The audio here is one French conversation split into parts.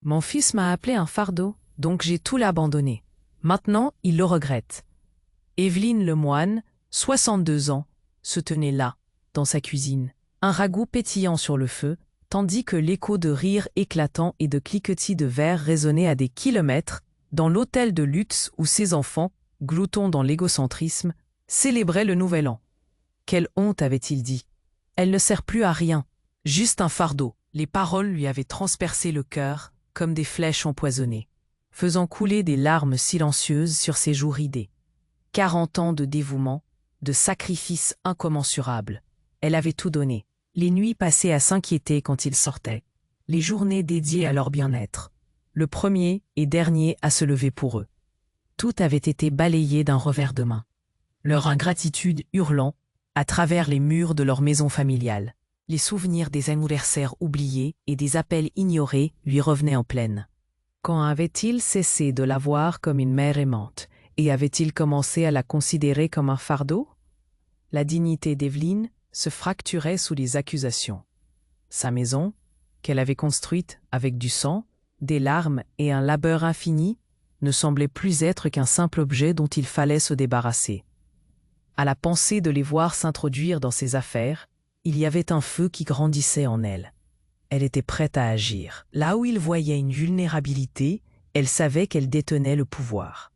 Mon fils m'a appelé un fardeau, donc j'ai tout abandonné. Maintenant, il le regrette. Evelyne Lemoine, 62 ans, se tenait là, dans sa cuisine, un ragoût pétillant sur le feu, tandis que l'écho de rires éclatants et de cliquetis de verre résonnait à des kilomètres, dans l'hôtel de luxe où ses enfants, gloutons dans l'égocentrisme, célébraient le nouvel an. Quelle honte, avait-il dit. Elle ne sert plus à rien, juste un fardeau. Les paroles lui avaient transpercé le cœur, comme des flèches empoisonnées, faisant couler des larmes silencieuses sur ses joues ridées. 40 ans de dévouement, de sacrifices incommensurables. Elle avait tout donné. Les nuits passées à s'inquiéter quand ils sortaient. Les journées dédiées à leur bien-être. Le premier et dernier à se lever pour eux. Tout avait été balayé d'un revers de main. Leur ingratitude hurlant à travers les murs de leur maison familiale. Les souvenirs des anniversaires oubliés et des appels ignorés lui revenaient en pleine. Quand avait-il cessé de la voir comme une mère aimante et avait-il commencé à la considérer comme un fardeau? La dignité d'Evelyne se fracturait sous les accusations. Sa maison, qu'elle avait construite avec du sang, des larmes et un labeur infini, ne semblait plus être qu'un simple objet dont il fallait se débarrasser. À la pensée de les voir s'introduire dans ses affaires, il y avait un feu qui grandissait en elle. Elle était prête à agir. Là où il voyait une vulnérabilité, elle savait qu'elle détenait le pouvoir.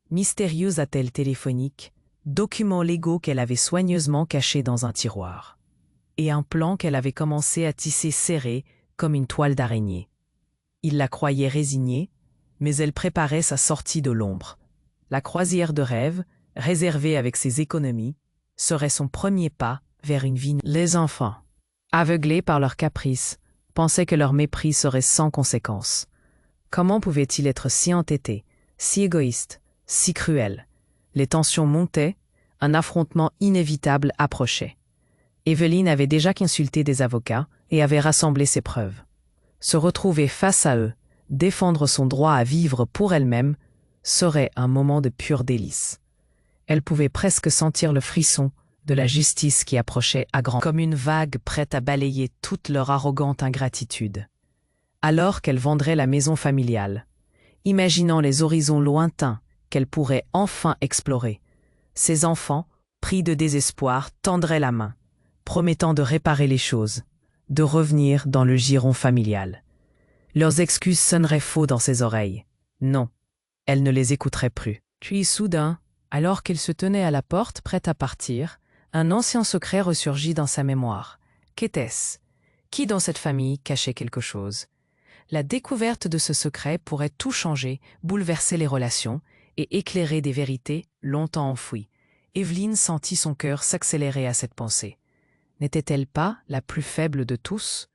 Mystérieux appel téléphonique, documents légaux qu'elle avait soigneusement cachés dans un tiroir. Et un plan qu'elle avait commencé à tisser serré comme une toile d'araignée. Il la croyait résignée, mais elle préparait sa sortie de l'ombre. La croisière de rêve, réservée avec ses économies, serait son premier pas vers une vie. Les enfants, aveuglés par leurs caprices, pensaient que leur mépris serait sans conséquence. Comment pouvaient-ils être si entêtés, si égoïstes, si cruels? Les tensions montaient, un affrontement inévitable approchait. Evelyne avait déjà consulté des avocats et avait rassemblé ses preuves. Se retrouver face à eux, défendre son droit à vivre pour elle-même, serait un moment de pur délice. Elle pouvait presque sentir le frisson de la justice qui approchait à grands, comme une vague prête à balayer toute leur arrogante ingratitude. Alors qu'elle vendrait la maison familiale, imaginant les horizons lointains qu'elle pourrait enfin explorer, ses enfants, pris de désespoir, tendraient la main, promettant de réparer les choses, de revenir dans le giron familial. Leurs excuses sonneraient faux dans ses oreilles. Non, elle ne les écouterait plus. Puis soudain, alors qu'il se tenait à la porte, prêt à partir, un ancien secret ressurgit dans sa mémoire. Qu'était-ce? Qui dans cette famille cachait quelque chose? La découverte de ce secret pourrait tout changer, bouleverser les relations et éclairer des vérités longtemps enfouies. Evelyne sentit son cœur s'accélérer à cette pensée. N'était-elle pas la plus faible de tous?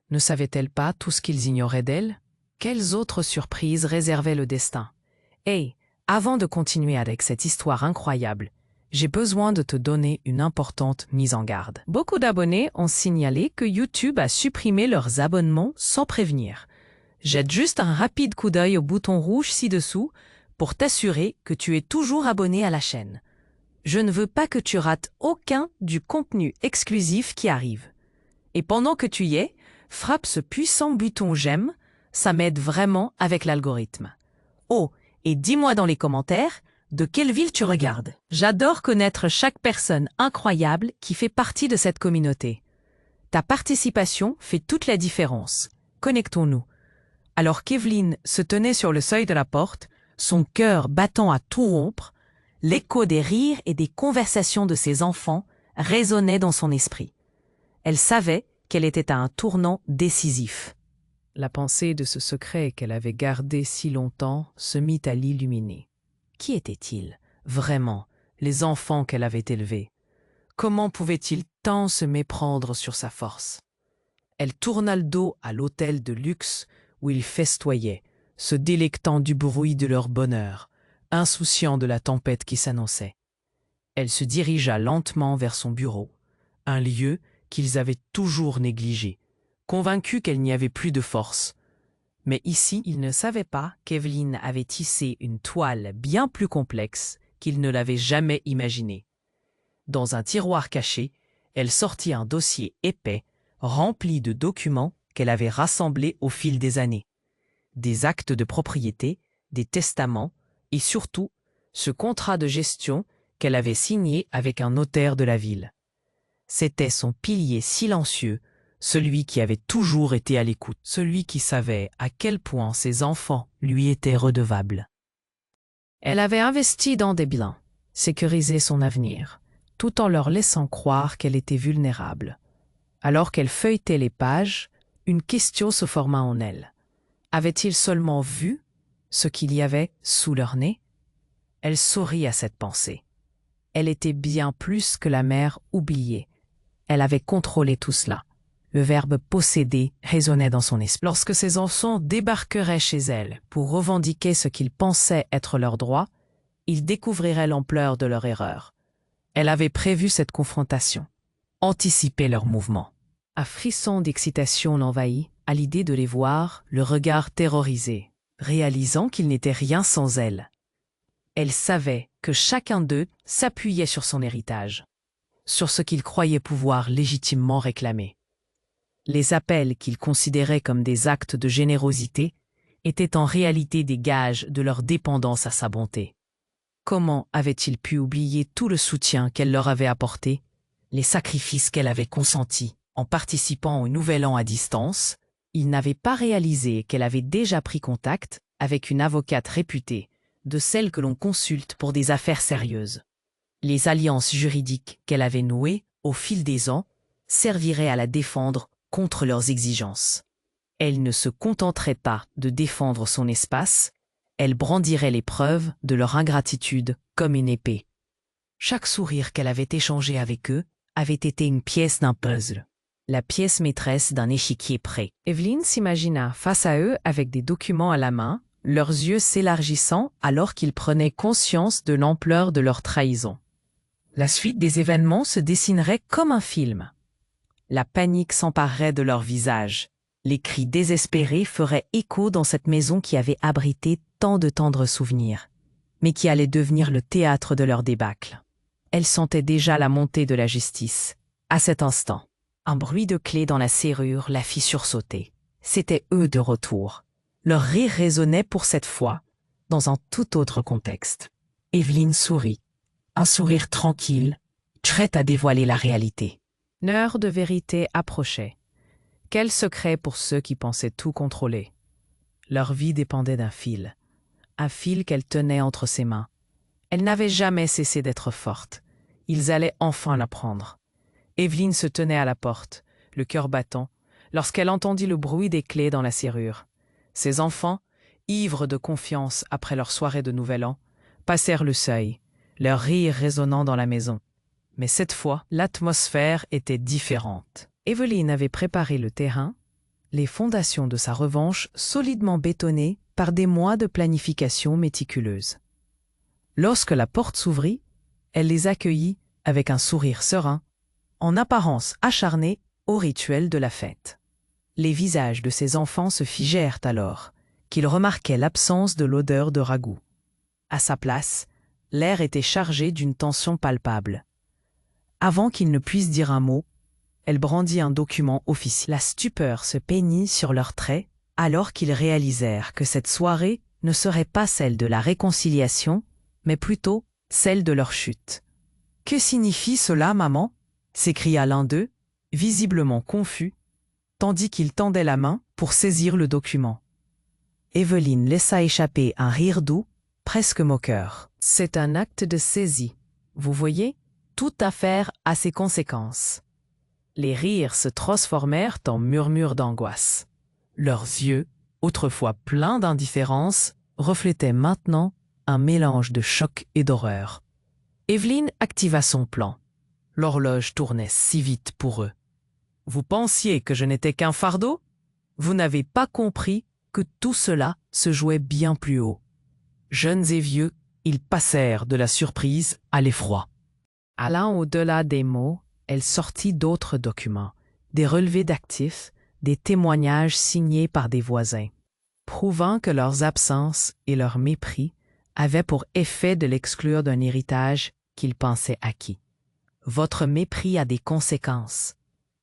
Ne savait-elle pas tout ce qu'ils ignoraient d'elle? Quelles autres surprises réservait le destin? Hey, avant de continuer avec cette histoire incroyable, j'ai besoin de te donner une importante mise en garde. Beaucoup d'abonnés ont signalé que YouTube a supprimé leurs abonnements sans prévenir. Jette juste un rapide coup d'œil au bouton rouge ci-dessous pour t'assurer que tu es toujours abonné à la chaîne. Je ne veux pas que tu rates aucun du contenu exclusif qui arrive. Et pendant que tu y es, frappe ce puissant bouton j'aime, ça m'aide vraiment avec l'algorithme. Oh, et dis-moi dans les commentaires de quelle ville tu regardes. J'adore connaître chaque personne incroyable qui fait partie de cette communauté. Ta participation fait toute la différence. Connectons-nous. Alors qu'Evelyne se tenait sur le seuil de la porte, son cœur battant à tout rompre, l'écho des rires et des conversations de ses enfants résonnait dans son esprit. Elle savait qu'elle était à un tournant décisif. La pensée de ce secret qu'elle avait gardé si longtemps se mit à l'illuminer. Qui étaient-ils, vraiment, les enfants qu'elle avait élevés? Comment pouvaient-ils tant se méprendre sur sa force? Elle tourna le dos à l'hôtel de luxe où ils festoyaient, se délectant du bruit de leur bonheur, insouciant de la tempête qui s'annonçait. Elle se dirigea lentement vers son bureau, un lieu qu'ils avaient toujours négligé, convaincue qu'elle n'y avait plus de force. Mais ici, il ne savait pas qu'Evelyne avait tissé une toile bien plus complexe qu'il ne l'avait jamais imaginée. Dans un tiroir caché, elle sortit un dossier épais, rempli de documents qu'elle avait rassemblés au fil des années. des actes de propriété, des testaments et surtout ce contrat de gestion qu'elle avait signé avec un notaire de la ville. C'était son pilier silencieux, celui qui avait toujours été à l'écoute, celui qui savait à quel point ses enfants lui étaient redevables. Elle avait investi dans des biens, sécurisé son avenir, tout en leur laissant croire qu'elle était vulnérable. Alors qu'elle feuilletait les pages, une question se forma en elle. Avait-il seulement vu ce qu'il y avait sous leur nez? Elle sourit à cette pensée. Elle était bien plus que la mère oubliée. Elle avait contrôlé tout cela. Le verbe posséder résonnait dans son esprit. Lorsque ses enfants débarqueraient chez elle pour revendiquer ce qu'ils pensaient être leurs droits, ils découvriraient l'ampleur de leur erreur. Elle avait prévu cette confrontation, anticipé leur mouvement. Un frisson d'excitation l'envahit à l'idée de les voir, le regard terrorisé, réalisant qu'ils n'étaient rien sans elle. Elle savait que chacun d'eux s'appuyait sur son héritage, sur ce qu'il croyait pouvoir légitimement réclamer. Les appels qu'ils considéraient comme des actes de générosité étaient en réalité des gages de leur dépendance à sa bonté. Comment avait-il pu oublier tout le soutien qu'elle leur avait apporté, les sacrifices qu'elle avait consentis en participant au Nouvel An à distance? Il n'avait pas réalisé qu'elle avait déjà pris contact avec une avocate réputée, de celle que l'on consulte pour des affaires sérieuses. Les alliances juridiques qu'elle avait nouées au fil des ans serviraient à la défendre contre leurs exigences. Elle ne se contenterait pas de défendre son espace, elle brandirait les preuves de leur ingratitude comme une épée. Chaque sourire qu'elle avait échangé avec eux avait été une pièce d'un puzzle, la pièce maîtresse d'un échiquier prêt. Evelyne s'imagina face à eux avec des documents à la main, leurs yeux s'élargissant alors qu'ils prenaient conscience de l'ampleur de leur trahison. La suite des événements se dessinerait comme un film. La panique s'emparerait de leur visage. Les cris désespérés feraient écho dans cette maison qui avait abrité tant de tendres souvenirs, mais qui allait devenir le théâtre de leur débâcle. Elle sentait déjà la montée de la justice. À cet instant, un bruit de clé dans la serrure la fit sursauter. C'étaient eux de retour. Leur rire résonnait pour cette fois, dans un tout autre contexte. Evelyne sourit. Un sourire tranquille, prête à dévoiler la réalité. L'heure de vérité approchait. Quel secret pour ceux qui pensaient tout contrôler. Leur vie dépendait d'un fil qu'elle tenait entre ses mains. Elle n'avait jamais cessé d'être forte. Ils allaient enfin l'apprendre. Evelyne se tenait à la porte, le cœur battant, lorsqu'elle entendit le bruit des clés dans la serrure. Ses enfants, ivres de confiance après leur soirée de Nouvel An, passèrent le seuil, leur rire résonnant dans la maison. Mais cette fois, l'atmosphère était différente. Evelyne avait préparé le terrain, les fondations de sa revanche solidement bétonnées par des mois de planification méticuleuse. Lorsque la porte s'ouvrit, elle les accueillit avec un sourire serein, en apparence acharné au rituel de la fête. Les visages de ses enfants se figèrent alors, qu'ils remarquaient l'absence de l'odeur de ragoût. À sa place, l'air était chargé d'une tension palpable. Avant qu'ils ne puissent dire un mot, elle brandit un document officiel. La stupeur se peignit sur leurs traits alors qu'ils réalisèrent que cette soirée ne serait pas celle de la réconciliation, mais plutôt celle de leur chute. « Que signifie cela, maman ?» s'écria l'un d'eux, visiblement confus, tandis qu'il tendait la main pour saisir le document. Evelyne laissa échapper un rire doux, presque moqueur. « C'est un acte de saisie. Vous voyez, toute affaire a ses conséquences. » Les rires se transformèrent en murmures d'angoisse. Leurs yeux, autrefois pleins d'indifférence, reflétaient maintenant un mélange de choc et d'horreur. Evelyne activa son plan. L'horloge tournait si vite pour eux. « Vous pensiez que je n'étais qu'un fardeau? Vous n'avez pas compris que tout cela se jouait bien plus haut. » Jeunes et vieux, ils passèrent de la surprise à l'effroi. Allant au-delà des mots, elle sortit d'autres documents, des relevés d'actifs, des témoignages signés par des voisins, prouvant que leurs absences et leur mépris avaient pour effet de l'exclure d'un héritage qu'ils pensaient acquis. « Votre mépris a des conséquences, »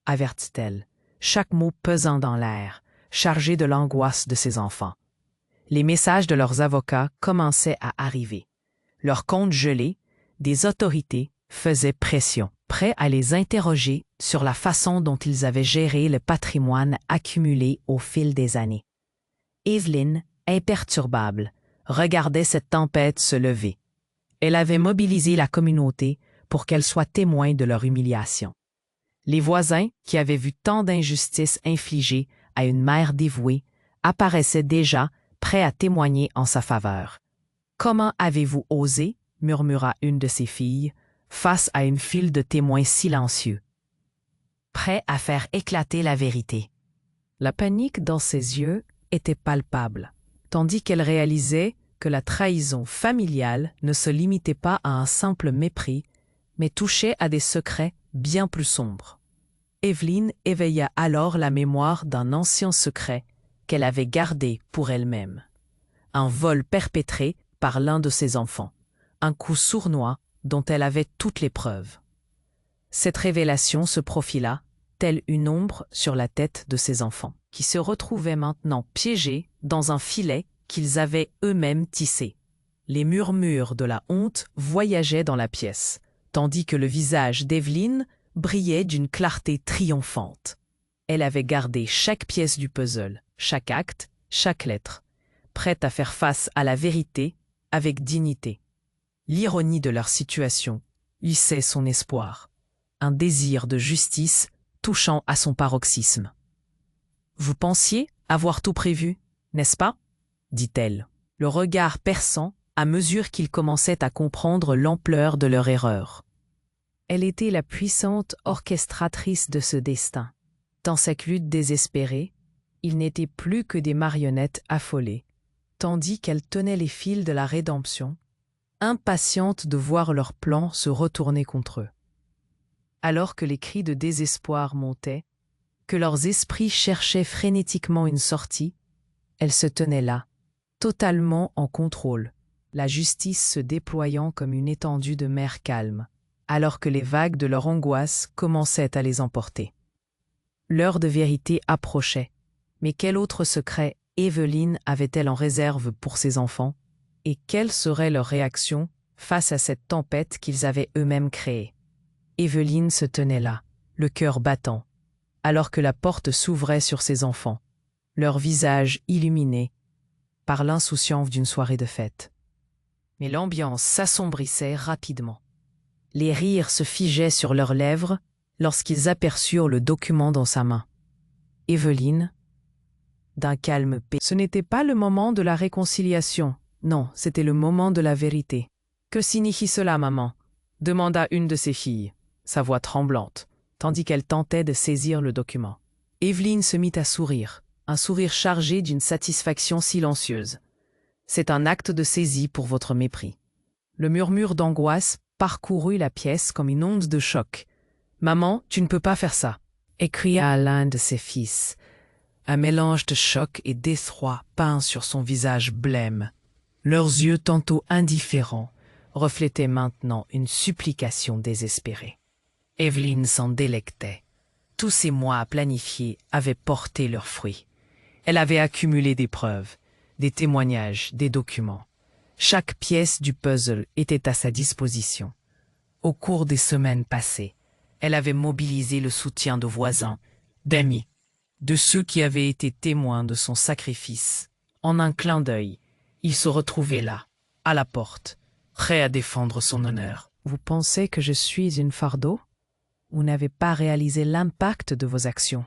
avertit-elle, chaque mot pesant dans l'air, chargé de l'angoisse de ses enfants. Les messages de leurs avocats commençaient à arriver. Leurs comptes gelés, des autorités faisaient pression, prêts à les interroger sur la façon dont ils avaient géré le patrimoine accumulé au fil des années. Evelyn, imperturbable, regardait cette tempête se lever. Elle avait mobilisé la communauté pour qu'elle soit témoin de leur humiliation. Les voisins, qui avaient vu tant d'injustices infligées à une mère dévouée, apparaissaient déjà prêts à témoigner en sa faveur. « Comment avez-vous osé ?» murmura une de ses filles, face à une file de témoins silencieux, prêts à faire éclater la vérité. La panique dans ses yeux était palpable, tandis qu'elle réalisait que la trahison familiale ne se limitait pas à un simple mépris, mais touchait à des secrets bien plus sombres. Evelyn éveilla alors la mémoire d'un ancien secret qu'elle avait gardé pour elle-même. Un vol perpétré par l'un de ses enfants, un coup sournois dont elle avait toutes les preuves. Cette révélation se profila, telle une ombre sur la tête de ses enfants, qui se retrouvaient maintenant piégés dans un filet qu'ils avaient eux-mêmes tissé. Les murmures de la honte voyageaient dans la pièce, tandis que le visage d'Evelyn brillait d'une clarté triomphante. Elle avait gardé chaque pièce du puzzle, chaque acte, chaque lettre, prête à faire face à la vérité avec dignité. L'ironie de leur situation hissait son espoir, un désir de justice touchant à son paroxysme. « Vous pensiez avoir tout prévu, n'est-ce pas ?» dit-elle, le regard perçant à mesure qu'ils commençaient à comprendre l'ampleur de leur erreur. Elle était la puissante orchestratrice de ce destin. Dans cette lutte désespérée, ils n'étaient plus que des marionnettes affolées, tandis qu'elles tenaient les fils de la rédemption, impatientes de voir leur plan se retourner contre eux. Alors que les cris de désespoir montaient, que leurs esprits cherchaient frénétiquement une sortie, elles se tenaient là, totalement en contrôle, la justice se déployant comme une étendue de mer calme, alors que les vagues de leur angoisse commençaient à les emporter. L'heure de vérité approchait, mais quel autre secret Evelyn avait-elle en réserve pour ses enfants, et quelle serait leur réaction face à cette tempête qu'ils avaient eux-mêmes créée? Evelyn se tenait là, le cœur battant, alors que la porte s'ouvrait sur ses enfants, leurs visages illuminés par l'insouciance d'une soirée de fête. Mais l'ambiance s'assombrissait rapidement. Les rires se figeaient sur leurs lèvres lorsqu'ils aperçurent le document dans sa main. Evelyn, d'un calme paix. Ce n'était pas le moment de la réconciliation, non, c'était le moment de la vérité. « Que signifie cela, maman ?» demanda une de ses filles, sa voix tremblante, tandis qu'elle tentait de saisir le document. Evelyn se mit à sourire, un sourire chargé d'une satisfaction silencieuse. « C'est un acte de saisie pour votre mépris. » Le murmure d'angoisse parcourut la pièce comme une onde de choc. « Maman, tu ne peux pas faire ça !» écria l'un de ses fils. Un mélange de choc et d'effroi peint sur son visage blême. Leurs yeux tantôt indifférents reflétaient maintenant une supplication désespérée. Evelyn s'en délectait. Tous ces mois à planifier avaient porté leurs fruits. Elle avait accumulé des preuves, des témoignages, des documents. Chaque pièce du puzzle était à sa disposition. Au cours des semaines passées, elle avait mobilisé le soutien de voisins, d'amis, de ceux qui avaient été témoins de son sacrifice. En un clin d'œil, il se retrouvait là, à la porte, prêt à défendre son honneur. « Vous pensez que je suis une fardeau ? Vous n'avez pas réalisé l'impact de vos actions. »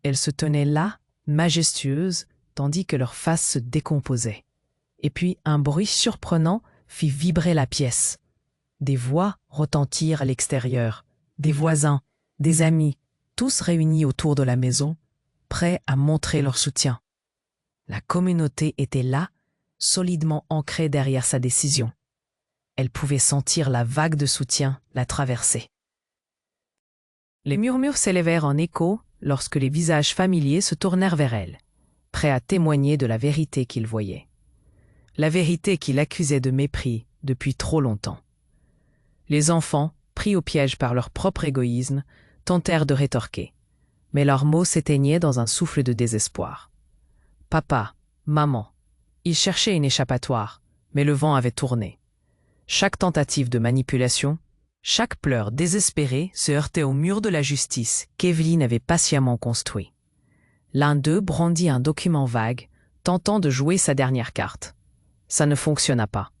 Elle se tenait là, majestueuse, tandis que leurs faces se décomposaient. Et puis un bruit surprenant fit vibrer la pièce. Des voix retentirent à l'extérieur, des voisins, des amis, tous réunis autour de la maison, prêts à montrer leur soutien. La communauté était là, solidement ancrée derrière sa décision. Elle pouvait sentir la vague de soutien la traverser. Les murmures s'élevèrent en écho lorsque les visages familiers se tournèrent vers elle, prêts à témoigner de la vérité qu'ils voyaient. La vérité qui l'accusait de mépris depuis trop longtemps. Les enfants, pris au piège par leur propre égoïsme, tentèrent de rétorquer, mais leurs mots s'éteignaient dans un souffle de désespoir. « Papa, maman, Il cherchait une échappatoire, mais le vent avait tourné. Chaque tentative de manipulation, chaque pleur désespéré se heurtait au mur de la justice qu'Evelyn avait patiemment construit. L'un d'eux brandit un document vague, tentant de jouer sa dernière carte. Ça ne fonctionna pas.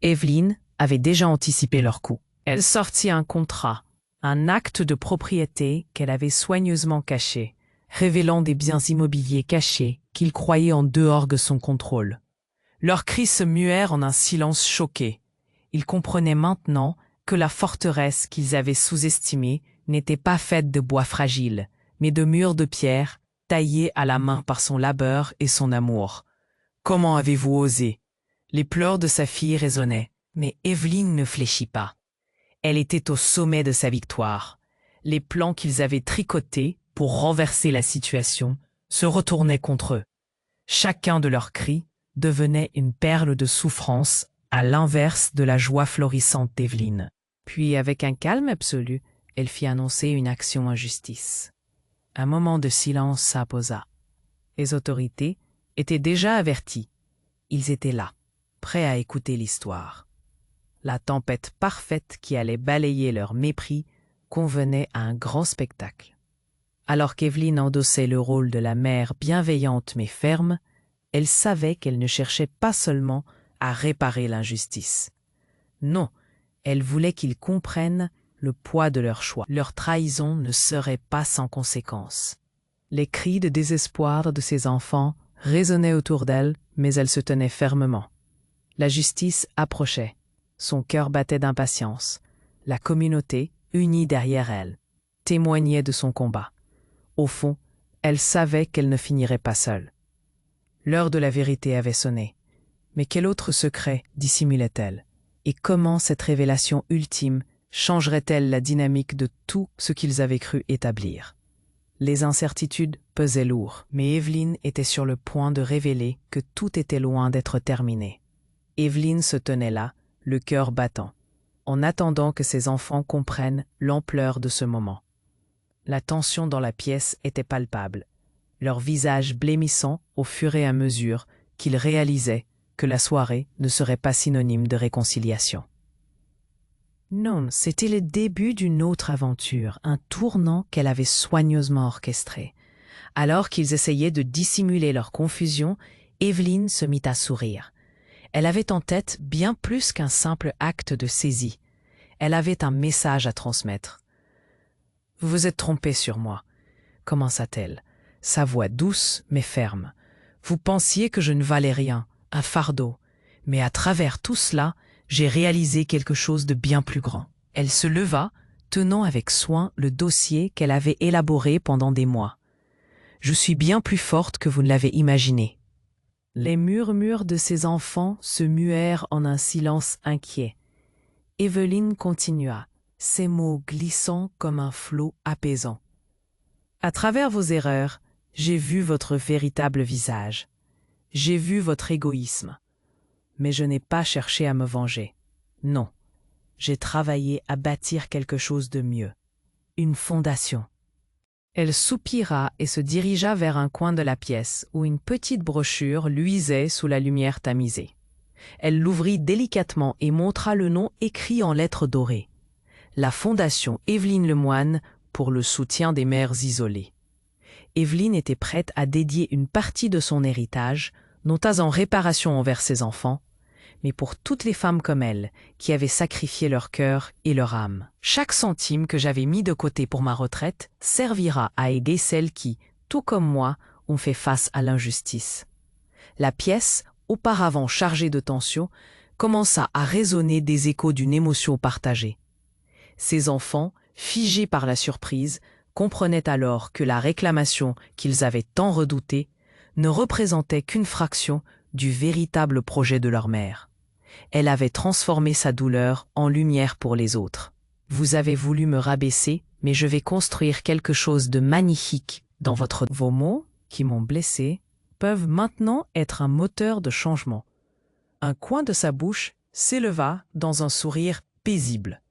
Evelyn avait déjà anticipé leur coup. Elle sortit un contrat, un acte de propriété qu'elle avait soigneusement caché, révélant des biens immobiliers cachés qu'ils croyaient en dehors de son contrôle. Leurs cris se muèrent en un silence choqué. Ils comprenaient maintenant que la forteresse qu'ils avaient sous-estimée n'était pas faite de bois fragile, mais de murs de pierre taillés à la main par son labeur et son amour. Comment avez-vous osé? Les pleurs de sa fille résonnaient, mais Evelyn ne fléchit pas. Elle était au sommet de sa victoire. Les plans qu'ils avaient tricotés pour renverser la situation se retournaient contre eux. Chacun de leurs cris devenait une perle de souffrance à l'inverse de la joie florissante d'Evelyn. Puis, avec un calme absolu, elle fit annoncer une action en justice. Un moment de silence s'imposa. Les autorités étaient déjà averties. Ils étaient là, prêts à écouter l'histoire. La tempête parfaite qui allait balayer leur mépris convenait à un grand spectacle. Alors qu'Evelyn endossait le rôle de la mère bienveillante mais ferme, elle savait qu'elle ne cherchait pas seulement à réparer l'injustice. Non, elle voulait qu'ils comprennent le poids de leur choix. Leur trahison ne serait pas sans conséquence. Les cris de désespoir de ses enfants résonnaient autour d'elle, mais elle se tenait fermement. La justice approchait. Son cœur battait d'impatience. La communauté, unie derrière elle, témoignait de son combat. Au fond, elle savait qu'elle ne finirait pas seule. L'heure de la vérité avait sonné. Mais quel autre secret dissimulait-elle? Et comment cette révélation ultime changerait-elle la dynamique de tout ce qu'ils avaient cru établir? Les incertitudes pesaient lourd, mais Evelyn était sur le point de révéler que tout était loin d'être terminé. Evelyn se tenait là, le cœur battant, en attendant que ses enfants comprennent l'ampleur de ce moment. La tension dans la pièce était palpable, leurs visages blêmissant au fur et à mesure qu'ils réalisaient que la soirée ne serait pas synonyme de réconciliation. Non, c'était le début d'une autre aventure, un tournant qu'elle avait soigneusement orchestré. Alors qu'ils essayaient de dissimuler leur confusion, Evelyn se mit à sourire. Elle avait en tête bien plus qu'un simple acte de saisie. Elle avait un message à transmettre. « Vous vous êtes trompé sur moi, » commença-t-elle, sa voix douce mais ferme. « Vous pensiez que je ne valais rien, un fardeau, mais à travers tout cela, j'ai réalisé quelque chose de bien plus grand. » Elle se leva, tenant avec soin le dossier qu'elle avait élaboré pendant des mois. « Je suis bien plus forte que vous ne l'avez imaginé. » Les murmures de ses enfants se muèrent en un silence inquiet. Evelyn continua, ses mots glissant comme un flot apaisant. « À travers vos erreurs, j'ai vu votre véritable visage. J'ai vu votre égoïsme. Mais je n'ai pas cherché à me venger. Non, j'ai travaillé à bâtir quelque chose de mieux. Une fondation. » Elle soupira et se dirigea vers un coin de la pièce où une petite brochure luisait sous la lumière tamisée. Elle l'ouvrit délicatement et montra le nom écrit en lettres dorées. La Fondation Evelyn Lemoine pour le soutien des mères isolées. Evelyn était prête à dédier une partie de son héritage, non pas en réparation envers ses enfants, mais pour toutes les femmes comme elle, qui avaient sacrifié leur cœur et leur âme. Chaque centime que j'avais mis de côté pour ma retraite servira à aider celles qui, tout comme moi, ont fait face à l'injustice. La pièce, auparavant chargée de tension, commença à résonner des échos d'une émotion partagée. Ces enfants, figés par la surprise, comprenaient alors que la réclamation qu'ils avaient tant redoutée ne représentait qu'une fraction du véritable projet de leur mère. Elle avait transformé sa douleur en lumière pour les autres. « Vous avez voulu me rabaisser, mais je vais construire quelque chose de magnifique dans votre... Vos mots, qui m'ont blessé, peuvent maintenant être un moteur de changement. » Un coin de sa bouche s'éleva dans un sourire paisible.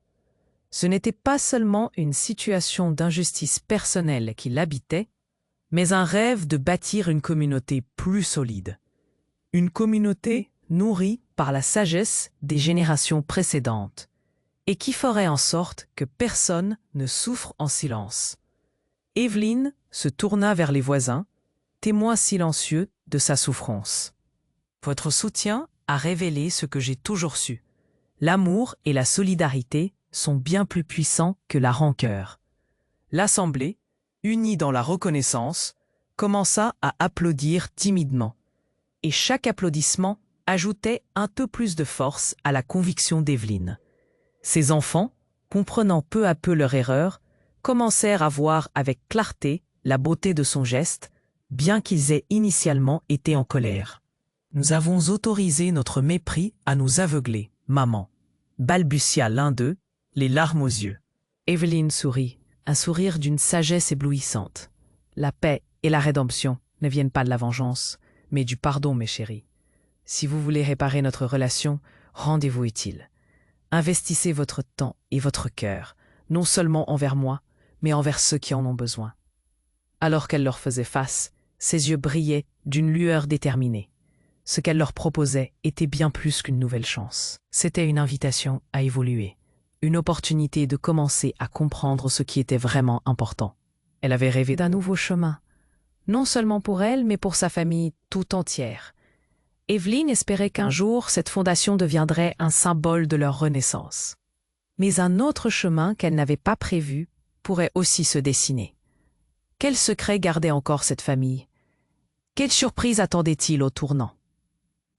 Ce n'était pas seulement une situation d'injustice personnelle qui l'habitait, mais un rêve de bâtir une communauté plus solide. Une communauté nourrie par la sagesse des générations précédentes et qui ferait en sorte que personne ne souffre en silence. Evelyne se tourna vers les voisins, témoins silencieux de sa souffrance. Votre soutien a révélé ce que j'ai toujours su. L'amour et la solidarité sont bien plus puissants que la rancœur. L'assemblée, unie dans la reconnaissance, commença à applaudir timidement. Et chaque applaudissement ajoutait un peu plus de force à la conviction d'Evelyne. Ses enfants, comprenant peu à peu leur erreur, commencèrent à voir avec clarté la beauté de son geste, bien qu'ils aient initialement été en colère. « Nous avons autorisé notre mépris à nous aveugler, maman », balbutia l'un d'eux, les larmes aux yeux. Evelyne sourit, un sourire d'une sagesse éblouissante. La paix et la rédemption ne viennent pas de la vengeance, mais du pardon, mes chéris. Si vous voulez réparer notre relation, rendez-vous utile. Investissez votre temps et votre cœur, non seulement envers moi, mais envers ceux qui en ont besoin. Alors qu'elle leur faisait face, ses yeux brillaient d'une lueur déterminée. Ce qu'elle leur proposait était bien plus qu'une nouvelle chance. C'était une invitation à évoluer, une opportunité de commencer à comprendre ce qui était vraiment important. Elle avait rêvé d'un nouveau chemin, non seulement pour elle, mais pour sa famille tout entière. Evelyne espérait qu'un jour, cette fondation deviendrait un symbole de leur renaissance. Mais un autre chemin qu'elle n'avait pas prévu pourrait aussi se dessiner. Quel secret gardait encore cette famille? Quelle surprise attendait-il au tournant?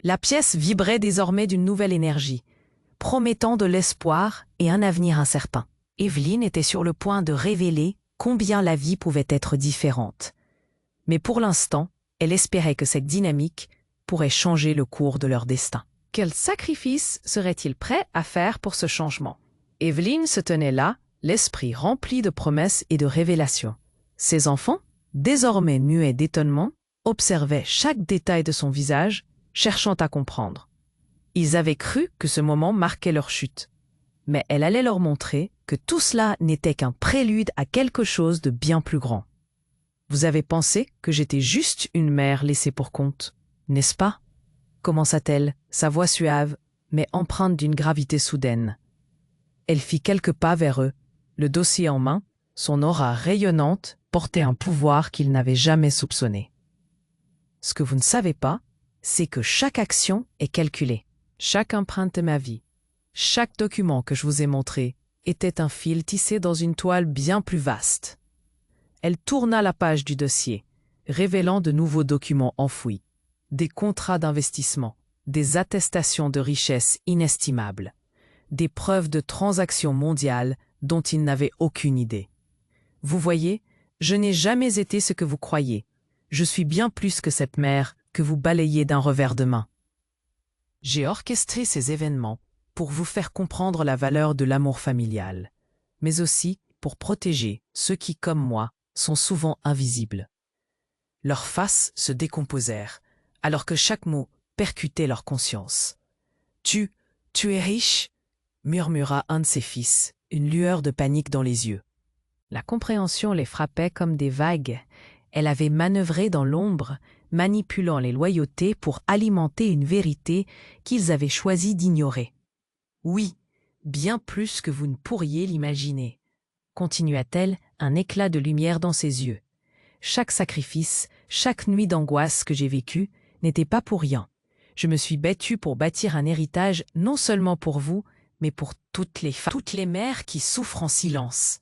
La pièce vibrait désormais d'une nouvelle énergie, promettant de l'espoir et un avenir incertain. Evelyne était sur le point de révéler combien la vie pouvait être différente. Mais pour l'instant, elle espérait que cette dynamique pourrait changer le cours de leur destin. Quel sacrifice serait-il prêt à faire pour ce changement? Evelyne se tenait là, l'esprit rempli de promesses et de révélations. Ses enfants, désormais muets d'étonnement, observaient chaque détail de son visage, cherchant à comprendre. Ils avaient cru que ce moment marquait leur chute. Mais elle allait leur montrer que tout cela n'était qu'un prélude à quelque chose de bien plus grand. Vous avez pensé que j'étais juste une mère laissée pour compte, n'est-ce pas? Commença-t-elle, sa voix suave, mais empreinte d'une gravité soudaine. Elle fit quelques pas vers eux, le dossier en main, son aura rayonnante portait un pouvoir qu'il n'avait jamais soupçonné. Ce que vous ne savez pas, c'est que chaque action est calculée. Chaque empreinte de ma vie, chaque document que je vous ai montré était un fil tissé dans une toile bien plus vaste. Elle tourna la page du dossier, révélant de nouveaux documents enfouis, des contrats d'investissement, des attestations de richesse inestimables, des preuves de transactions mondiales dont il n'avait aucune idée. Vous voyez, je n'ai jamais été ce que vous croyez. Je suis bien plus que cette mère que vous balayez d'un revers de main. J'ai orchestré ces événements pour vous faire comprendre la valeur de l'amour familial, mais aussi pour protéger ceux qui, comme moi, sont souvent invisibles. Leurs faces se décomposèrent, alors que chaque mot percutait leur conscience. Tu es riche » murmura un de ses fils, une lueur de panique dans les yeux. La compréhension les frappait comme des vagues. Elle avait manœuvré dans l'ombre, manipulant les loyautés pour alimenter une vérité qu'ils avaient choisi d'ignorer. « Oui, bien plus que vous ne pourriez l'imaginer », continua-t-elle, un éclat de lumière dans ses yeux. « Chaque sacrifice, chaque nuit d'angoisse que j'ai vécue n'était pas pour rien. Je me suis battue pour bâtir un héritage non seulement pour vous, mais pour toutes les femmes, toutes les mères qui souffrent en silence. »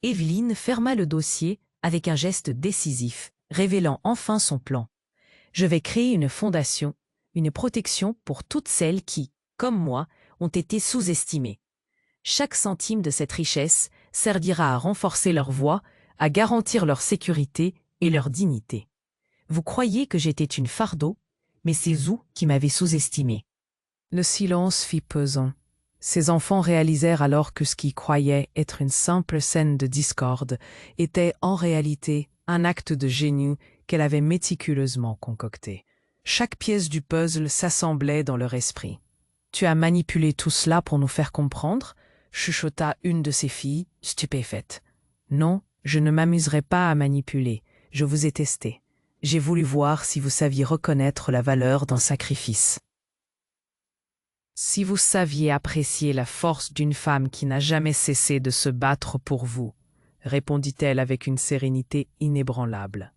Evelyne ferma le dossier avec un geste décisif, révélant enfin son plan. « Je vais créer une fondation, une protection pour toutes celles qui, comme moi, ont été sous-estimées. Chaque centime de cette richesse servira à renforcer leur voix, à garantir leur sécurité et leur dignité. Vous croyez que j'étais une fardeau, mais c'est vous qui m'avez sous-estimée. » Le silence fit pesant. Ses enfants réalisèrent alors que ce qu'ils croyaient être une simple scène de discorde était en réalité un acte de génie qu'elle avait méticuleusement concocté. Chaque pièce du puzzle s'assemblait dans leur esprit. « Tu as manipulé tout cela pour nous faire comprendre ?» chuchota une de ses filles, stupéfaite. « Non, je ne m'amuserai pas à manipuler. Je vous ai testé. J'ai voulu voir si vous saviez reconnaître la valeur d'un sacrifice. Si vous saviez apprécier la force d'une femme qui n'a jamais cessé de se battre pour vous, répondit-elle avec une sérénité inébranlable.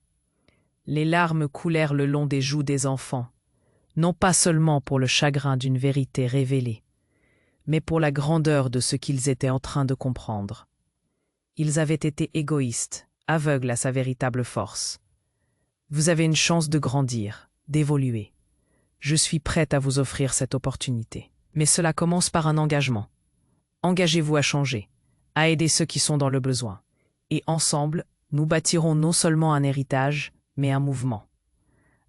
Les larmes coulèrent le long des joues des enfants, non pas seulement pour le chagrin d'une vérité révélée, mais pour la grandeur de ce qu'ils étaient en train de comprendre. Ils avaient été égoïstes, aveugles à sa véritable force. Vous avez une chance de grandir, d'évoluer. Je suis prête à vous offrir cette opportunité. Mais cela commence par un engagement. Engagez-vous à changer, à aider ceux qui sont dans le besoin. Et ensemble, nous bâtirons non seulement un héritage, mais un mouvement.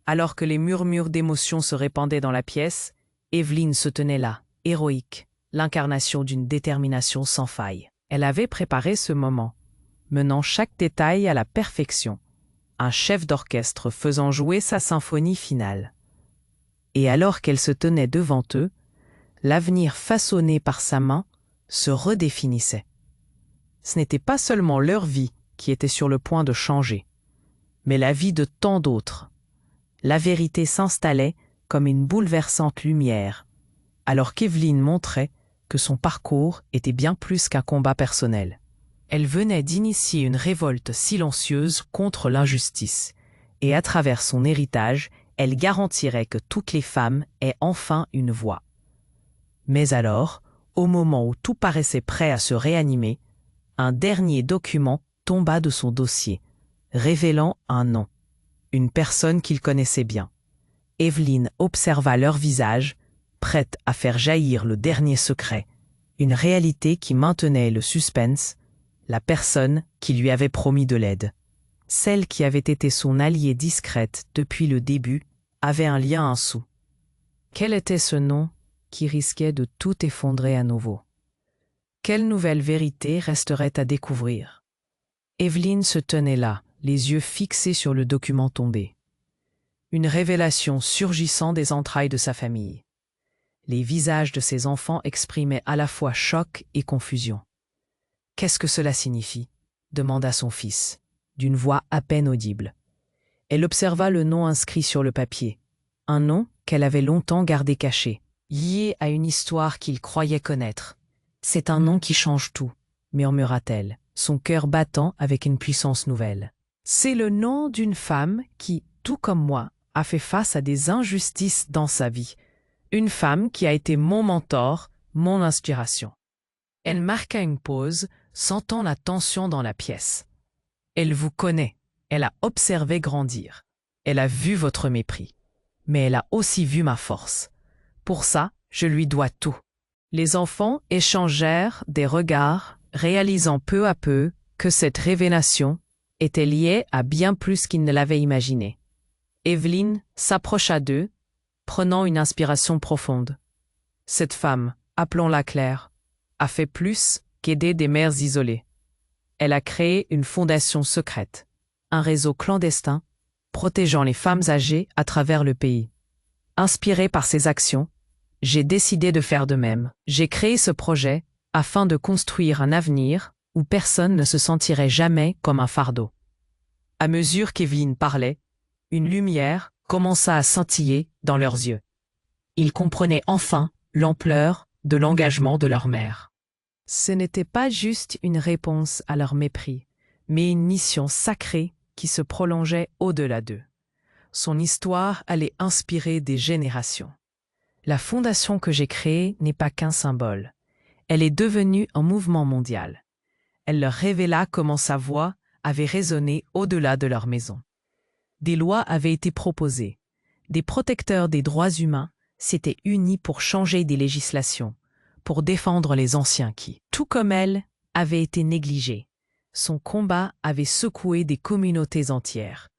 Alors que les murmures d'émotion se répandaient dans la pièce, Evelyne se tenait là, héroïque, l'incarnation d'une détermination sans faille. Elle avait préparé ce moment, menant chaque détail à la perfection, un chef d'orchestre faisant jouer sa symphonie finale. Et alors qu'elle se tenait devant eux, l'avenir façonné par sa main se redéfinissait. Ce n'était pas seulement leur vie qui était sur le point de changer, mais la vie de tant d'autres. La vérité s'installait comme une bouleversante lumière, alors qu'Evelyne montrait que son parcours était bien plus qu'un combat personnel. Elle venait d'initier une révolte silencieuse contre l'injustice, et à travers son héritage, elle garantirait que toutes les femmes aient enfin une voix. Mais alors, au moment où tout paraissait prêt à se réanimer, un dernier document tomba de son dossier, révélant un nom, une personne qu'il connaissait bien. Evelyne observa leur visage, prête à faire jaillir le dernier secret, une réalité qui maintenait le suspense, la personne qui lui avait promis de l'aide. Celle qui avait été son alliée discrète depuis le début avait un lien en dessous. Quel était ce nom qui risquait de tout effondrer à nouveau? Quelle nouvelle vérité resterait à découvrir? Evelyne se tenait là, les yeux fixés sur le document tombé. Une révélation surgissant des entrailles de sa famille. Les visages de ses enfants exprimaient à la fois choc et confusion. « Qu'est-ce que cela signifie » demanda son fils, d'une voix à peine audible. Elle observa le nom inscrit sur le papier, un nom qu'elle avait longtemps gardé caché, lié à une histoire qu'il croyait connaître. « C'est un nom qui change tout », murmura-t-elle, son cœur battant avec une puissance nouvelle. « C'est le nom d'une femme qui, tout comme moi, a fait face à des injustices dans sa vie. Une femme qui a été mon mentor, mon inspiration. » Elle marqua une pause, sentant la tension dans la pièce. « Elle vous connaît, elle a observé grandir. Elle a vu votre mépris. Mais elle a aussi vu ma force. Pour ça, je lui dois tout. » Les enfants échangèrent des regards, réalisant peu à peu que cette révélation était liée à bien plus qu'ils ne l'avaient imaginé. Evelyne s'approcha d'eux, prenant une inspiration profonde. Cette femme, appelons-la Claire, a fait plus qu'aider des mères isolées. Elle a créé une fondation secrète, un réseau clandestin, protégeant les femmes âgées à travers le pays. Inspirée par ses actions, j'ai décidé de faire de même. J'ai créé ce projet afin de construire un avenir où personne ne se sentirait jamais comme un fardeau. À mesure qu'Evelyne parlait, une lumière commença à scintiller dans leurs yeux. Ils comprenaient enfin l'ampleur de l'engagement de leur mère. Ce n'était pas juste une réponse à leur mépris, mais une mission sacrée qui se prolongeait au-delà d'eux. Son histoire allait inspirer des générations. La fondation que j'ai créée n'est pas qu'un symbole. Elle est devenue un mouvement mondial. Elle leur révéla comment sa voix avait résonné au-delà de leur maison. Des lois avaient été proposées. Des protecteurs des droits humains s'étaient unis pour changer des législations, pour défendre les anciens qui, tout comme elle, avaient été négligés. Son combat avait secoué des communautés entières.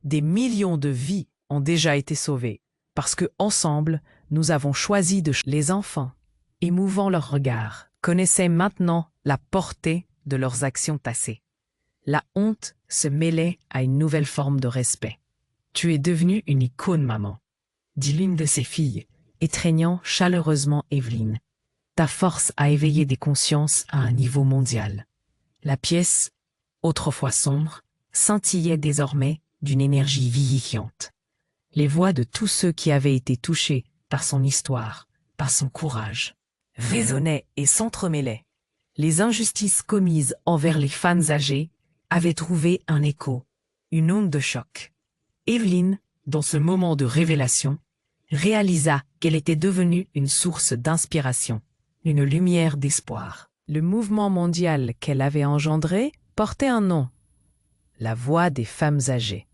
Des millions de vies ont déjà été sauvées, parce que, ensemble, nous avons choisi de... Les enfants, émouvant leurs regards, connaissaient maintenant la portée de leurs actions passées. La honte se mêlait à une nouvelle forme de respect. « Tu es devenue une icône, maman », dit l'une de ses filles, étreignant chaleureusement Evelyne. « Ta force a éveillé des consciences à un niveau mondial. » La pièce, autrefois sombre, scintillait désormais d'une énergie vivifiante. Les voix de tous ceux qui avaient été touchés par son histoire, par son courage, résonnaient et s'entremêlaient. Les injustices commises envers les femmes âgées avaient trouvé un écho, une onde de choc. Evelyn, dans ce moment de révélation, réalisa qu'elle était devenue une source d'inspiration, une lumière d'espoir. Le mouvement mondial qu'elle avait engendré portait un nom, la Voix des femmes âgées.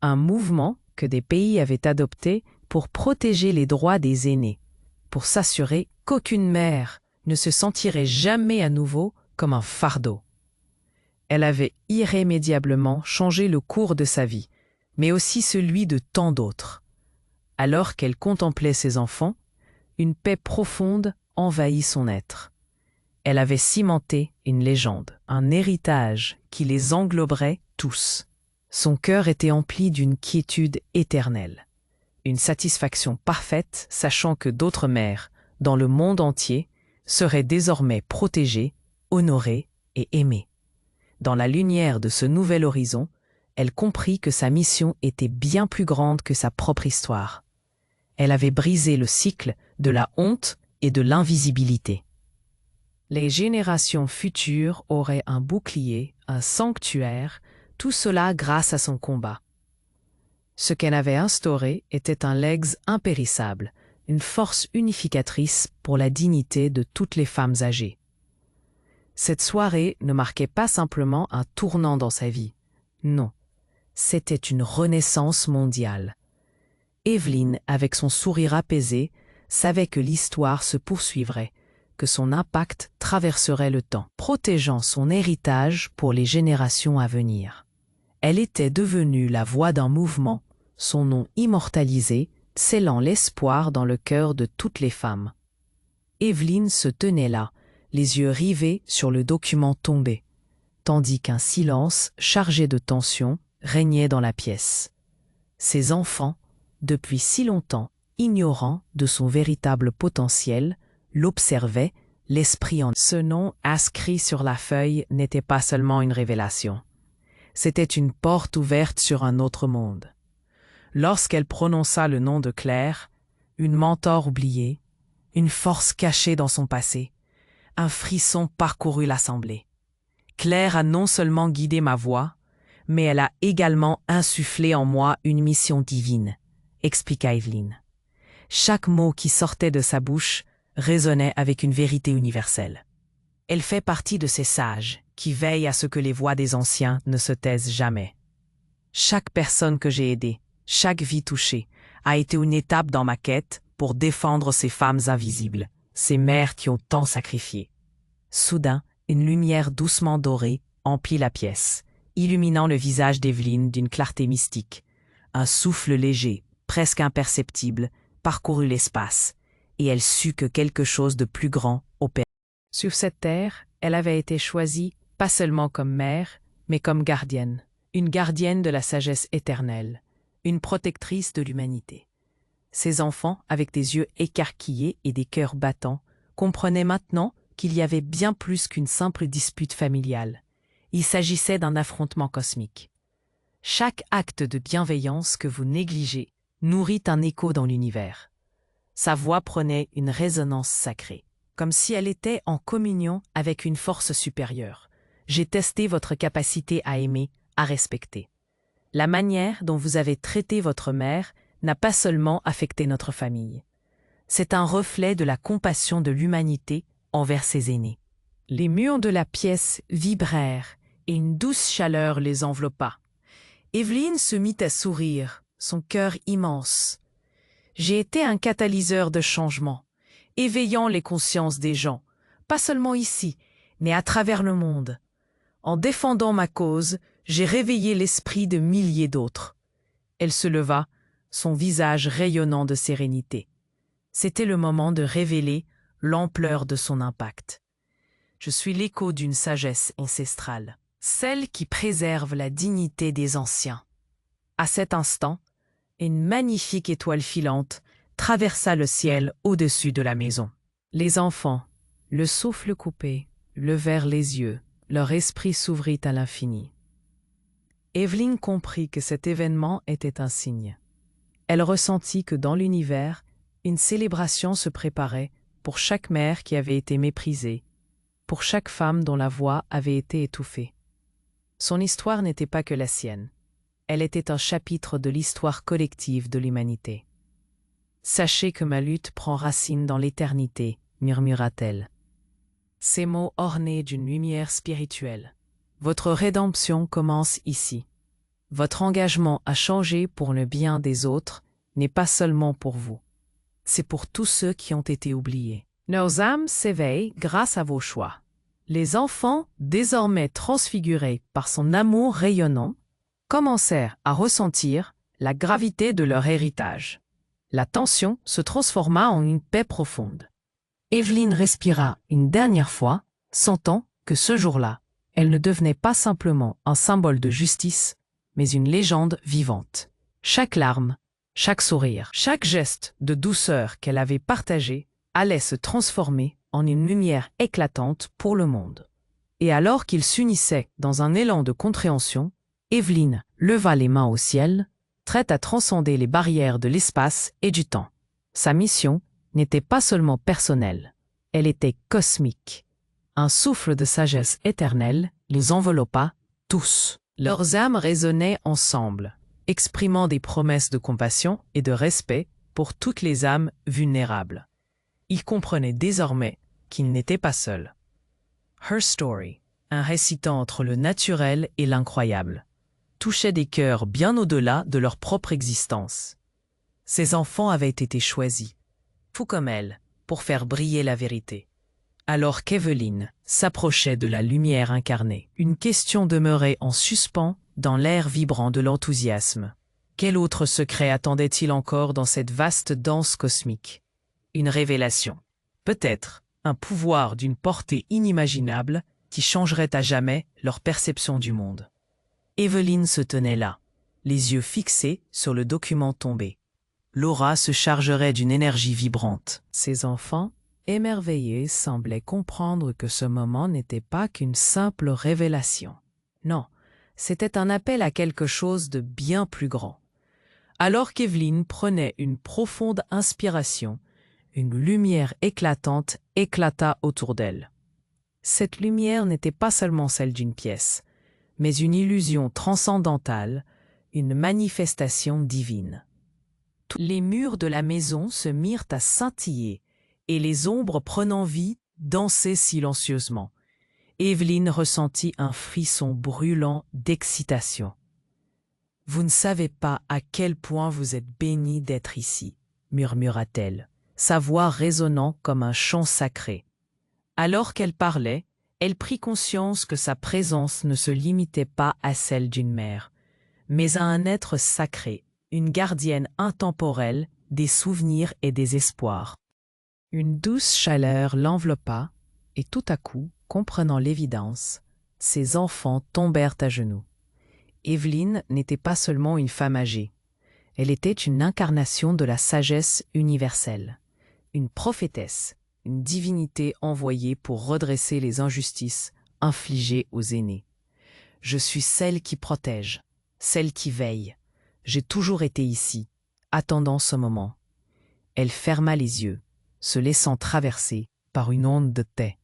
Un mouvement que des pays avaient adopté pour protéger les droits des aînés, pour s'assurer qu'aucune mère ne se sentirait jamais à nouveau comme un fardeau. Elle avait irrémédiablement changé le cours de sa vie, mais aussi celui de tant d'autres. Alors qu'elle contemplait ses enfants, une paix profonde envahit son être. Elle avait cimenté une légende, un héritage qui les engloberait tous. Son cœur était empli d'une quiétude éternelle, une satisfaction parfaite, sachant que d'autres mères, dans le monde entier, seraient désormais protégées, honorées et aimées. Dans la lumière de ce nouvel horizon, elle comprit que sa mission était bien plus grande que sa propre histoire. Elle avait brisé le cycle de la honte et de l'invisibilité. Les générations futures auraient un bouclier, un sanctuaire, tout cela grâce à son combat. Ce qu'elle avait instauré était un legs impérissable, une force unificatrice pour la dignité de toutes les femmes âgées. Cette soirée ne marquait pas simplement un tournant dans sa vie. Non, c'était une renaissance mondiale. Evelyn, avec son sourire apaisé, savait que l'histoire se poursuivrait, que son impact traverserait le temps, protégeant son héritage pour les générations à venir. Elle était devenue la voix d'un mouvement, son nom immortalisé, scellant l'espoir dans le cœur de toutes les femmes. Evelyn se tenait là, les yeux rivés sur le document tombé, tandis qu'un silence chargé de tension régnait dans la pièce. Ses enfants, depuis si longtemps ignorants de son véritable potentiel, l'observaient, l'esprit en... Ce nom inscrit sur la feuille n'était pas seulement une révélation. C'était une porte ouverte sur un autre monde. Lorsqu'elle prononça le nom de Claire, une mentor oubliée, une force cachée dans son passé, un frisson parcourut l'assemblée. Claire a non seulement guidé ma voix, mais elle a également insufflé en moi une mission divine, expliqua Evelyn. Chaque mot qui sortait de sa bouche résonnait avec une vérité universelle. Elle fait partie de ces sages qui veillent à ce que les voix des anciens ne se taisent jamais. Chaque personne que j'ai aidée, chaque vie touchée, a été une étape dans ma quête pour défendre ces femmes invisibles, ces mères qui ont tant sacrifié. Soudain, une lumière doucement dorée emplit la pièce, illuminant le visage d'Evelyn d'une clarté mystique. Un souffle léger, presque imperceptible, parcourut l'espace, et elle sut que quelque chose de plus grand opérait. Sur cette terre, elle avait été choisie pas seulement comme mère, mais comme gardienne, une gardienne de la sagesse éternelle, une protectrice de l'humanité. Ses enfants, avec des yeux écarquillés et des cœurs battants, comprenaient maintenant qu'il y avait bien plus qu'une simple dispute familiale. Il s'agissait d'un affrontement cosmique. Chaque acte de bienveillance que vous négligez nourrit un écho dans l'univers. Sa voix prenait une résonance sacrée, comme si elle était en communion avec une force supérieure. J'ai testé votre capacité à aimer, à respecter. La manière dont vous avez traité votre mère n'a pas seulement affecté notre famille. C'est un reflet de la compassion de l'humanité envers ses aînés. Les murs de la pièce vibrèrent et une douce chaleur les enveloppa. Evelyn se mit à sourire, son cœur immense. J'ai été un catalyseur de changement, éveillant les consciences des gens, pas seulement ici, mais à travers le monde. En défendant ma cause, j'ai réveillé l'esprit de milliers d'autres. Elle se leva, son visage rayonnant de sérénité. C'était le moment de révéler l'ampleur de son impact. Je suis l'écho d'une sagesse ancestrale, celle qui préserve la dignité des anciens. À cet instant, une magnifique étoile filante traversa le ciel au-dessus de la maison. Les enfants, le souffle coupé, levèrent les yeux, leur esprit s'ouvrit à l'infini. Evelyn comprit que cet événement était un signe. Elle ressentit que dans l'univers, une célébration se préparait pour chaque mère qui avait été méprisée, pour chaque femme dont la voix avait été étouffée. Son histoire n'était pas que la sienne. Elle était un chapitre de l'histoire collective de l'humanité. « Sachez que ma lutte prend racine dans l'éternité », murmura-t-elle. Ces mots ornés d'une lumière spirituelle. Votre rédemption commence ici. Votre engagement à changer pour le bien des autres n'est pas seulement pour vous. C'est pour tous ceux qui ont été oubliés. Nos âmes s'éveillent grâce à vos choix. Les enfants, désormais transfigurés par son amour rayonnant, commencèrent à ressentir la gravité de leur héritage. La tension se transforma en une paix profonde. Evelyn respira une dernière fois, sentant que ce jour-là, elle ne devenait pas simplement un symbole de justice, mais une légende vivante. Chaque larme, chaque sourire, chaque geste de douceur qu'elle avait partagé allait se transformer en une lumière éclatante pour le monde. Et alors qu'ils s'unissaient dans un élan de compréhension, Evelyn leva les mains au ciel, prête à transcender les barrières de l'espace et du temps. Sa mission n'était pas seulement personnelle, elle était cosmique. Un souffle de sagesse éternelle les enveloppa tous. Leurs âmes résonnaient ensemble, exprimant des promesses de compassion et de respect pour toutes les âmes vulnérables. Ils comprenaient désormais qu'ils n'étaient pas seuls. Her Story, un récitant entre le naturel et l'incroyable, touchait des cœurs bien au-delà de leur propre existence. Ces enfants avaient été choisis, fous comme elle, pour faire briller la vérité. Alors qu'Evelyn s'approchait de la lumière incarnée, une question demeurait en suspens dans l'air vibrant de l'enthousiasme. Quel autre secret attendait-il encore dans cette vaste danse cosmique? Une révélation. Peut-être un pouvoir d'une portée inimaginable qui changerait à jamais leur perception du monde. Evelyn se tenait là, les yeux fixés sur le document tombé. L'aura se chargerait d'une énergie vibrante. Ses enfants, émerveillés, semblaient comprendre que ce moment n'était pas qu'une simple révélation. Non, c'était un appel à quelque chose de bien plus grand. Alors qu'Evelyn prenait une profonde inspiration, une lumière éclatante éclata autour d'elle. Cette lumière n'était pas seulement celle d'une pièce, mais une illusion transcendantale, une manifestation divine. Tous les murs de la maison se mirent à scintiller, et les ombres prenant vie dansaient silencieusement. Evelyn ressentit un frisson brûlant d'excitation. « Vous ne savez pas à quel point vous êtes bénie d'être ici, » murmura-t-elle, sa voix résonnant comme un chant sacré. Alors qu'elle parlait, elle prit conscience que sa présence ne se limitait pas à celle d'une mère, mais à un être sacré, une gardienne intemporelle des souvenirs et des espoirs. Une douce chaleur l'enveloppa, et tout à coup, comprenant l'évidence, ses enfants tombèrent à genoux. Evelyn n'était pas seulement une femme âgée, elle était une incarnation de la sagesse universelle, une prophétesse, une divinité envoyée pour redresser les injustices infligées aux aînés. Je suis celle qui protège, celle qui veille. J'ai toujours été ici, attendant ce moment. Elle ferma les yeux, se laissant traverser par une onde de paix.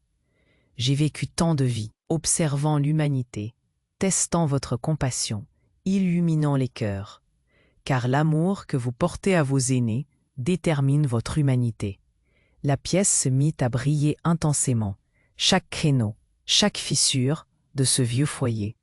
J'ai vécu tant de vies, observant l'humanité, testant votre compassion, illuminant les cœurs. Car l'amour que vous portez à vos aînés détermine votre humanité. La pièce se mit à briller intensément, chaque créneau, chaque fissure de ce vieux foyer,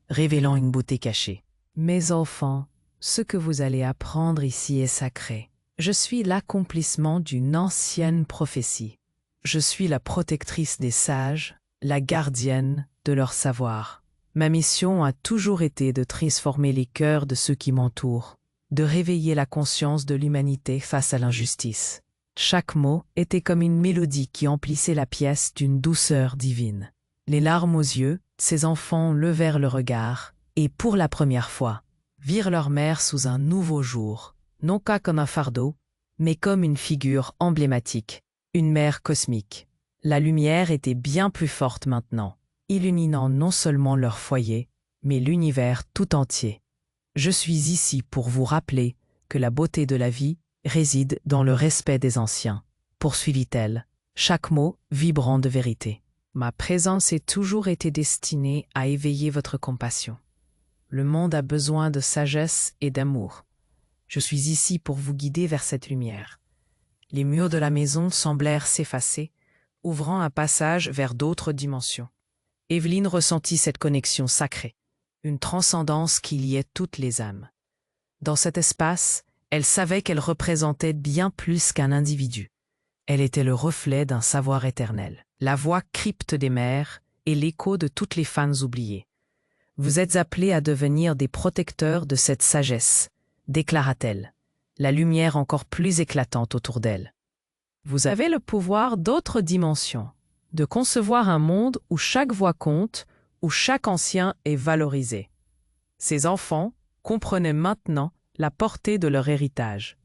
révélant une beauté cachée. Mes enfants, ce que vous allez apprendre ici est sacré. Je suis l'accomplissement d'une ancienne prophétie. Je suis la protectrice des sages, la gardienne de leur savoir. Ma mission a toujours été de transformer les cœurs de ceux qui m'entourent, de réveiller la conscience de l'humanité face à l'injustice. Chaque mot était comme une mélodie qui emplissait la pièce d'une douceur divine. Les larmes aux yeux, ces enfants levèrent le regard et, pour la première fois, virent leur mère sous un nouveau jour, non pas comme un fardeau, mais comme une figure emblématique, une mère cosmique. La lumière était bien plus forte maintenant, illuminant non seulement leur foyer, mais l'univers tout entier. Je suis ici pour vous rappeler que la beauté de la vie réside dans le respect des anciens, poursuivit-elle, chaque mot vibrant de vérité. Ma présence a toujours été destinée à éveiller votre compassion. Le monde a besoin de sagesse et d'amour. Je suis ici pour vous guider vers cette lumière. Les murs de la maison semblèrent s'effacer, ouvrant un passage vers d'autres dimensions. Evelyne ressentit cette connexion sacrée, une transcendance qui liait toutes les âmes. Dans cet espace, elle savait qu'elle représentait bien plus qu'un individu. Elle était le reflet d'un savoir éternel, la voix crypte des mères et l'écho de toutes les femmes oubliées. Vous êtes appelés à devenir des protecteurs de cette sagesse, déclara-t-elle, la lumière encore plus éclatante autour d'elle. Vous avez le pouvoir d'autres dimensions, de concevoir un monde où chaque voix compte, où chaque ancien est valorisé. Ces enfants comprenaient maintenant la portée de leur héritage.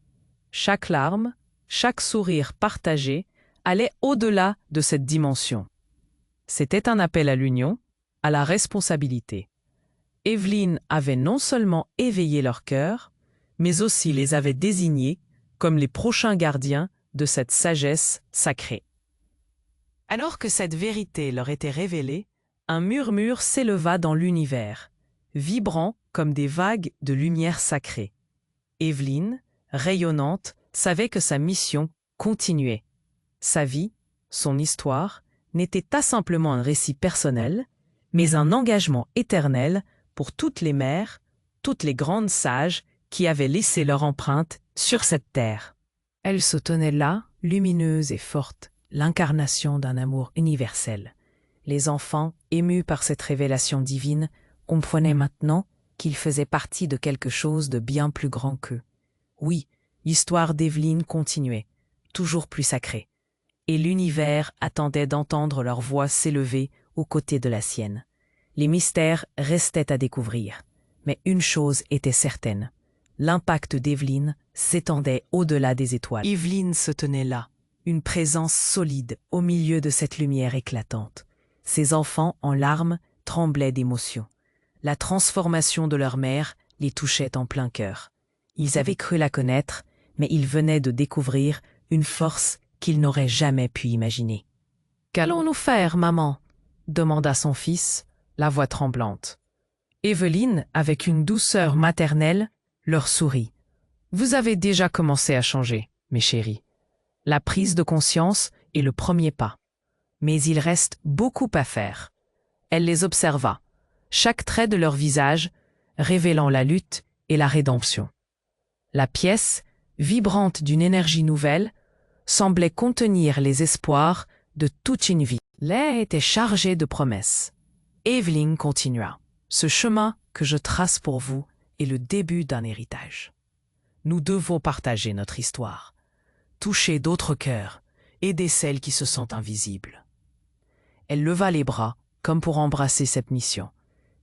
Chaque larme, chaque sourire partagé allait au-delà de cette dimension. C'était un appel à l'union, à la responsabilité. Evelyne avait non seulement éveillé leur cœur, mais aussi les avait désignés comme les prochains gardiens de cette sagesse sacrée. Alors que cette vérité leur était révélée, un murmure s'éleva dans l'univers, vibrant comme des vagues de lumière sacrée. Evelyne, rayonnante, savait que sa mission continuait. Sa vie, son histoire, n'était pas simplement un récit personnel, mais un engagement éternel pour toutes les mères, toutes les grandes sages qui avaient laissé leur empreinte sur cette terre. Elle se tenait là, lumineuse et forte, l'incarnation d'un amour universel. Les enfants, émus par cette révélation divine, comprenaient maintenant qu'ils faisaient partie de quelque chose de bien plus grand qu'eux. Oui, l'histoire d'Evelyne continuait, toujours plus sacrée, et l'univers attendait d'entendre leur voix s'élever aux côtés de la sienne. Les mystères restaient à découvrir, mais une chose était certaine. L'impact d'Evelyne s'étendait au-delà des étoiles. Evelyne se tenait là, une présence solide au milieu de cette lumière éclatante. Ses enfants, en larmes, tremblaient d'émotion. La transformation de leur mère les touchait en plein cœur. Ils avaient cru la connaître, mais ils venaient de découvrir une force qu'ils n'auraient jamais pu imaginer. « Qu'allons-nous faire, maman ?» demanda son fils, la voix tremblante. Evelyne, avec une douceur maternelle, leur sourit. « Vous avez déjà commencé à changer, mes chéris. La prise de conscience est le premier pas. Mais il reste beaucoup à faire. » Elle les observa, chaque trait de leur visage révélant la lutte et la rédemption. La pièce, vibrante d'une énergie nouvelle, semblait contenir les espoirs de toute une vie. L'air était chargé de promesses. Evelyne continua. « Ce chemin que je trace pour vous est le début d'un héritage. Nous devons partager notre histoire, toucher d'autres cœurs, aider celles qui se sentent invisibles. » Elle leva les bras comme pour embrasser cette mission,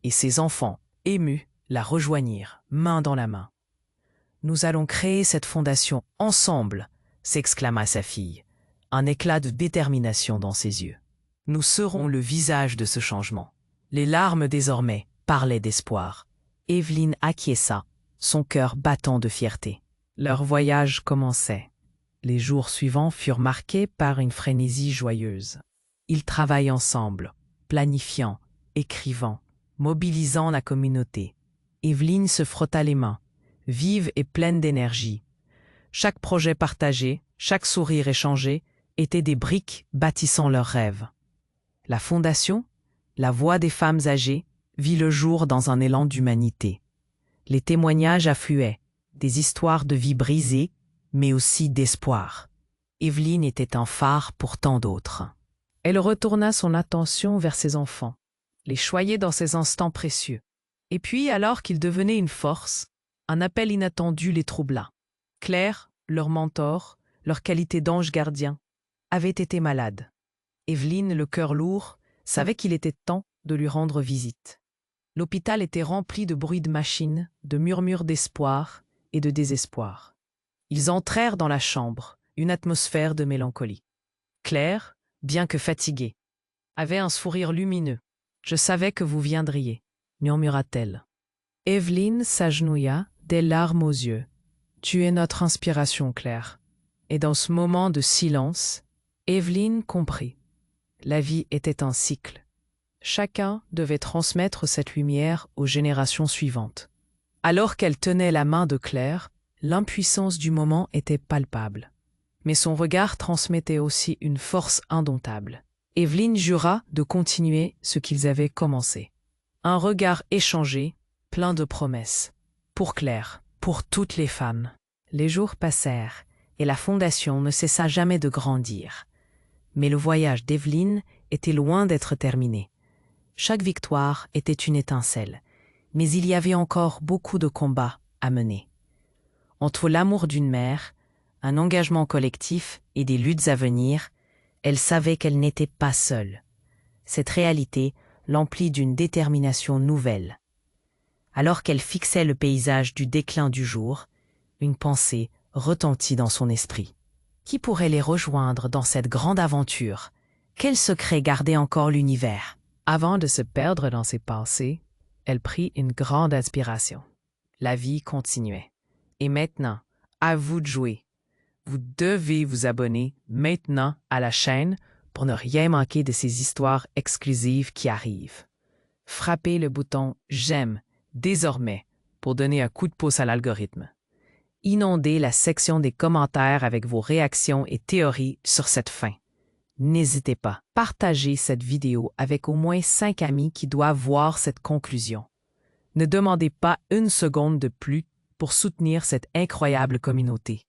et ses enfants, émus, la rejoignirent, main dans la main. « Nous allons créer cette fondation ensemble !» s'exclama sa fille, un éclat de détermination dans ses yeux. « Nous serons le visage de ce changement. » Les larmes désormais parlaient d'espoir. Evelyne acquiesça, son cœur battant de fierté. Leur voyage commençait. Les jours suivants furent marqués par une frénésie joyeuse. Ils travaillent ensemble, planifiant, écrivant, mobilisant la communauté. Evelyne se frotta les mains, vive et pleine d'énergie. Chaque projet partagé, chaque sourire échangé étaient des briques bâtissant leurs rêves. La fondation, la voix des femmes âgées, vit le jour dans un élan d'humanité. Les témoignages affluaient, des histoires de vie brisées, mais aussi d'espoir. Evelyne était un phare pour tant d'autres. Elle retourna son attention vers ses enfants, les choyait dans ces instants précieux. Et puis, alors qu'ils devenaient une force, un appel inattendu les troubla. Claire, leur mentor, leur qualité d'ange gardien, avait été malade. Evelyne, le cœur lourd, savait qu'il était temps de lui rendre visite. L'hôpital était rempli de bruits de machines, de murmures d'espoir et de désespoir. Ils entrèrent dans la chambre, une atmosphère de mélancolie. Claire, bien que fatiguée, avait un sourire lumineux. « Je savais que vous viendriez. murmura-t-elle. Evelyne s'agenouilla, des larmes aux yeux. Tu es notre inspiration, Claire. Et dans ce moment de silence, Evelyne comprit. La vie était un cycle. Chacun devait transmettre cette lumière aux générations suivantes. Alors qu'elle tenait la main de Claire, l'impuissance du moment était palpable. Mais son regard transmettait aussi une force indomptable. Evelyne jura de continuer ce qu'ils avaient commencé. Un regard échangé, plein de promesses. Pour Claire, pour toutes les femmes. Les jours passèrent, et la fondation ne cessa jamais de grandir. Mais le voyage d'Evelyne était loin d'être terminé. Chaque victoire était une étincelle, mais il y avait encore beaucoup de combats à mener. Entre l'amour d'une mère, un engagement collectif et des luttes à venir, elle savait qu'elle n'était pas seule. Cette réalité l'emplit d'une détermination nouvelle. Alors qu'elle fixait le paysage du déclin du jour, une pensée retentit dans son esprit. Qui pourrait les rejoindre dans cette grande aventure? Quel secret gardait encore l'univers? Avant de se perdre dans ses pensées, elle prit une grande inspiration. La vie continuait. Et maintenant, à vous de jouer. Vous devez vous abonner maintenant à la chaîne pour ne rien manquer de ces histoires exclusives qui arrivent. Frappez le bouton « J'aime » désormais pour donner un coup de pouce à l'algorithme. Inondez la section des commentaires avec vos réactions et théories sur cette fin. N'hésitez pas, partagez cette vidéo avec au moins 5 amis qui doivent voir cette conclusion. Ne demandez pas une seconde de plus pour soutenir cette incroyable communauté.